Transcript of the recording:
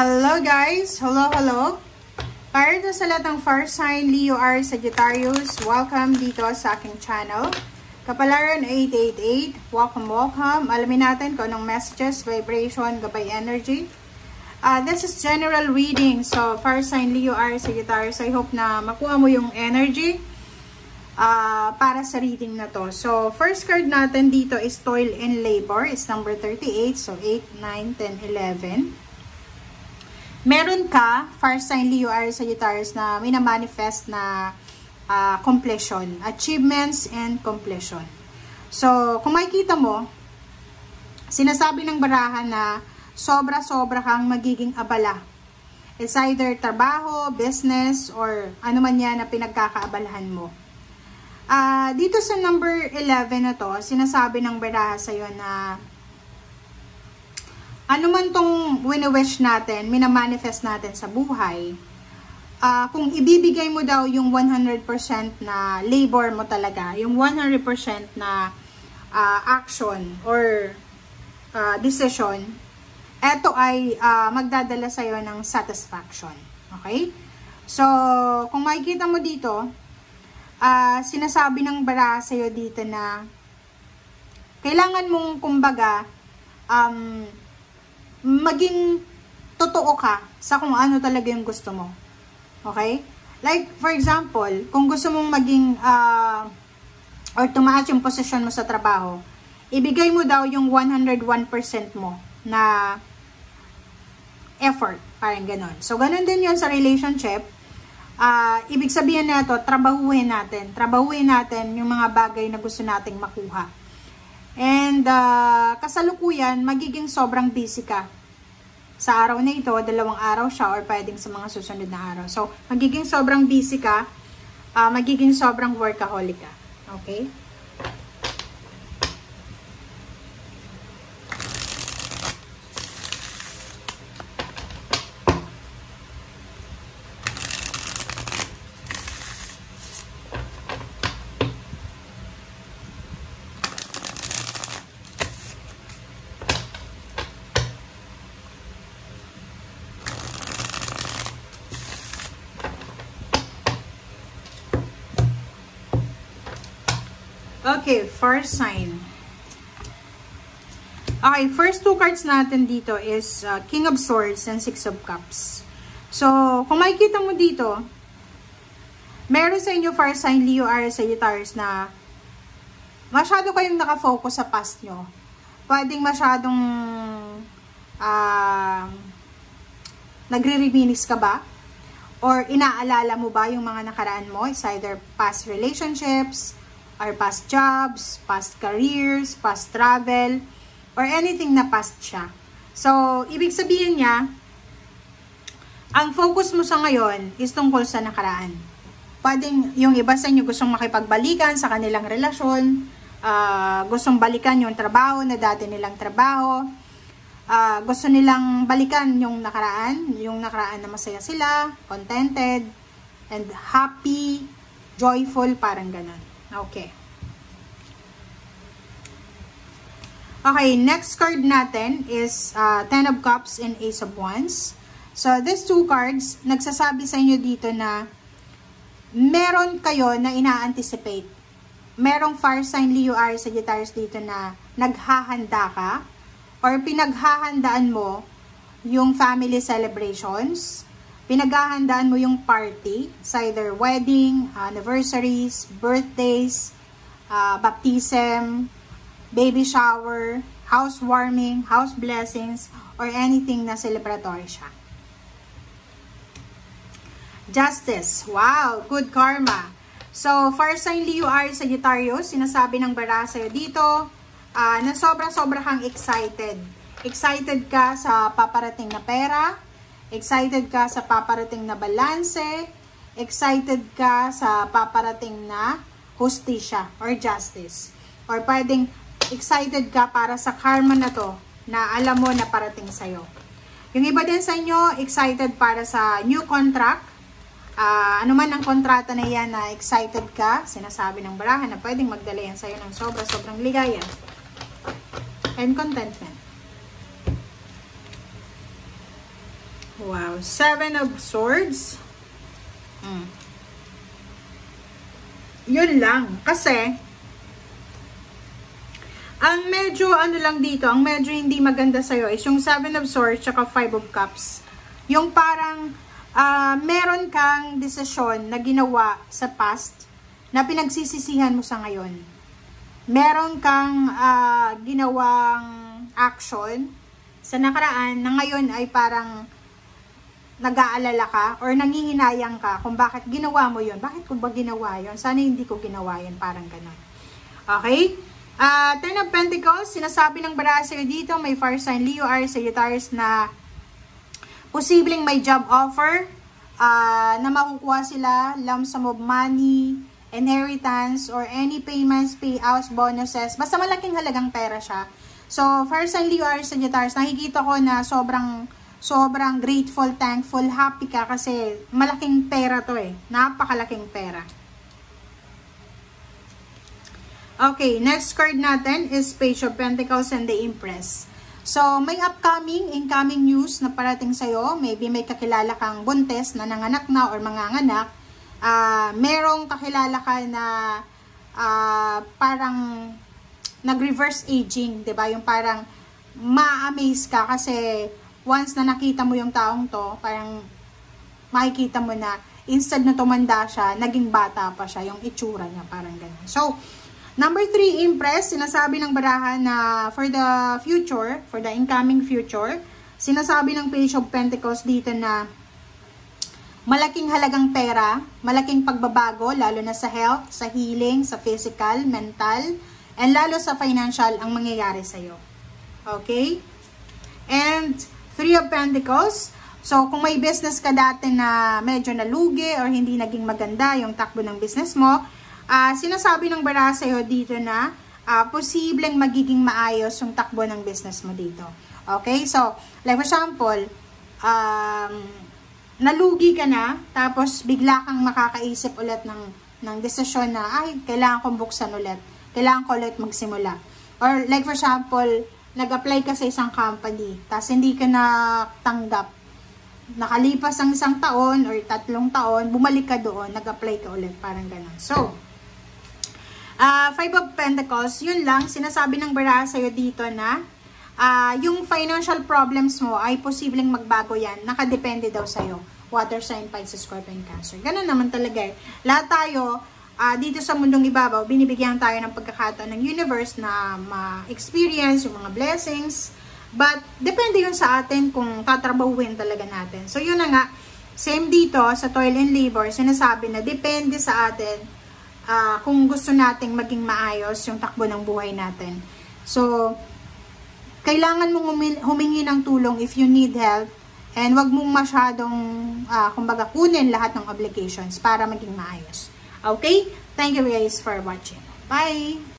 Hello guys! Hello! Para sa lahat ng fire sign, Leo, Aries, Sagittarius, welcome dito sa aking channel. Kapalaran 888, welcome. Alamin natin kung anong messages, vibration, gabay energy. This is general reading. So, fire sign, Leo, Aries, Sagittarius, I hope na makuha mo yung energy para sa reading na to. So, first card natin dito is Toil and Labor. It's number 38. So, 8, 9, 10, 11. Meron ka, fire sign, Leo, Aries, Sagittarius, na minamanifest na completion. Achievements and completion. So, kung makikita mo, sinasabi ng barahan na sobra-sobra kang magiging abala. It's either trabaho, business, or ano man yan na pinagkakaabalahan mo. Dito sa number 11 na to, sinasabi ng baraha sa'yo na ano man tong wini-wish natin, minamanifest natin sa buhay, kung ibibigay mo daw yung 100% na labor mo talaga, yung 100% na action or decision, eto ay magdadala sa'yo ng satisfaction. Okay? So, kung makikita mo dito, sinasabi ng baraha sa'yo dito na kailangan mong, kumbaga, maging totoo ka sa kung ano talaga yung gusto mo. Okay? Like, for example, kung gusto mong maging or tumaas yung posisyon mo sa trabaho, ibigay mo daw yung 101% mo na effort. Parang ganon. So, ganon din yun sa relationship. Ibig sabihin na ito, trabahuhin natin yung mga bagay na gusto nating makuha. And kasalukuyan, magiging sobrang busy ka. Sa araw na ito, 2 araw siya or pwedeng sa mga susunod na araw. So, magiging sobrang busy ka, magiging sobrang workaholic ka. Okay? Okay, first sign. Okay, first 2 cards natin dito is King of Swords and 6 of Cups. So, kung makikita mo dito, meron sa inyo fire sign, Leo, Aries, Sagittarius na masyado kayong nakafocus sa past nyo. Pwedeng masyadong nagre-reminisce ka ba? Or inaalala mo ba yung mga nakaraan mo? It's either past relationships, or past jobs, past careers, past travel, or anything na past siya. So, ibig sabihin niya, ang focus mo sa ngayon is tungkol sa nakaraan. Pwedeng yung iba sa inyo gustong makipagbalikan sa kanilang relasyon, gustong balikan yung trabaho na dati nilang trabaho, gusto nilang balikan yung nakaraan na masaya sila, contented, and happy, joyful, parang ganun. Okay. Okay, next card natin is 10 of Cups and Ace of Wands. So, these 2 cards, nagsasabi sa inyo dito na meron kayo na ina-anticipate. Merong fire sign, Leo, Aries, Sagittarius dito na naghahanda ka or pinaghahandaan mo yung family celebrations. Pinaghahandaan mo yung party, it's either wedding, anniversaries, birthdays, baptism, baby shower, housewarming, house blessings, or anything na celebratory siya. Justice. Wow, good karma. So, fire sign, Leo, Aries, Sagittarius, sinasabi ng baraha sa'yo dito na sobra-sobra kang excited. Excited ka sa paparating na pera, excited ka sa paparating na balanse, excited ka sa paparating na hustisya or justice. Or pwedeng excited ka para sa karma na to na alam mo na parating sa'yo. Yung iba din sa inyo, excited para sa new contract. Ano man ang kontrata na yan na excited ka, sinasabi ng baraha na pwedeng magdala yan sa'yo ng sobra-sobrang ligaya and contentment. Wow, Seven of Swords. Yun lang. Kasi, ang medyo ano lang dito, ang medyo hindi maganda sa'yo is yung Seven of Swords tsaka Five of Cups. Yung parang, meron kang desisyon na ginawa sa past na pinagsisisihan mo sa ngayon. Meron kang ginawang action sa nakaraan na ngayon ay parang nag-aalala ka or nangihinayang ka kung bakit ginawa mo yun. Bakit ko ba ginawa yun? Sana hindi ko ginawa yun. Parang ganun. Okay? Ten of Pentacles, sinasabi ng baraha sa'yo dito, may fire sign Leo, Aries, Sagittarius na posibleng may job offer, na makukuha sila, lump sum of money, inheritance, or any payments, payouts, bonuses. Basta malaking halagang pera siya. So, fire sign Leo, Aries, Sagittarius, nakikita ko na sobrang grateful, thankful, happy ka kasi malaking pera to eh. Napakalaking pera. Okay, next card natin is Page of Pentacles and the Empress. So, may incoming news na parating sa'yo. Maybe may kakilala kang buntes na nanganak na or manganganak. Merong kakilala ka na parang nag-reverse aging, 'di ba? Yung parang ma-amaze ka kasi once na nakita mo yung taong to, parang makikita mo na instead na tumanda siya, naging bata pa siya, yung itsura niya, parang ganun. So, number 3, Empress, sinasabi ng baraha na for the future, for the incoming future, sinasabi ng Page of Pentacles dito na malaking halagang pera, malaking pagbabago, lalo na sa health, sa healing, sa physical, mental, and lalo sa financial ang mangyayari sa'yo. Okay? And Three of Pentacles. So, kung may business ka dati na medyo nalugi or hindi naging maganda yung takbo ng business mo, sinasabi ng baraha sa'yo dito na posibleng magiging maayos yung takbo ng business mo dito. Okay? So, like for example, nalugi ka na, tapos bigla kang makakaisip ulit ng desisyon na, ay, kailangan kong buksan ulit. Kailangan ko ulit magsimula. Or like for example, nag-apply ka sa isang company, tapos hindi ka natanggap. Nakalipas ang 1 taon or 3 taon, bumalik ka doon, nag-apply ka ulit, parang ganun. So, Five of Pentacles, yun lang, sinasabi ng baraha sa'yo dito na yung financial problems mo ay posibleng magbago yan, nakadepende daw sa'yo. Water sign, Pisces, Scorpio, and Cancer. Ganun naman talaga eh. Lahat tayo, dito sa mundong ibabaw, binibigyan tayo ng pagkakataon ng universe na ma-experience yung mga blessings. But, depende yun sa atin kung tatrabahuin talaga natin. So, yun na nga, same dito sa toil and labor, sinasabi na depende sa atin kung gusto nating maging maayos yung takbo ng buhay natin. So, kailangan mong humingi ng tulong if you need help, and wag mong masyadong, kumbaga, kunin lahat ng obligations para maging maayos. Okay? Thank you guys for watching. Bye!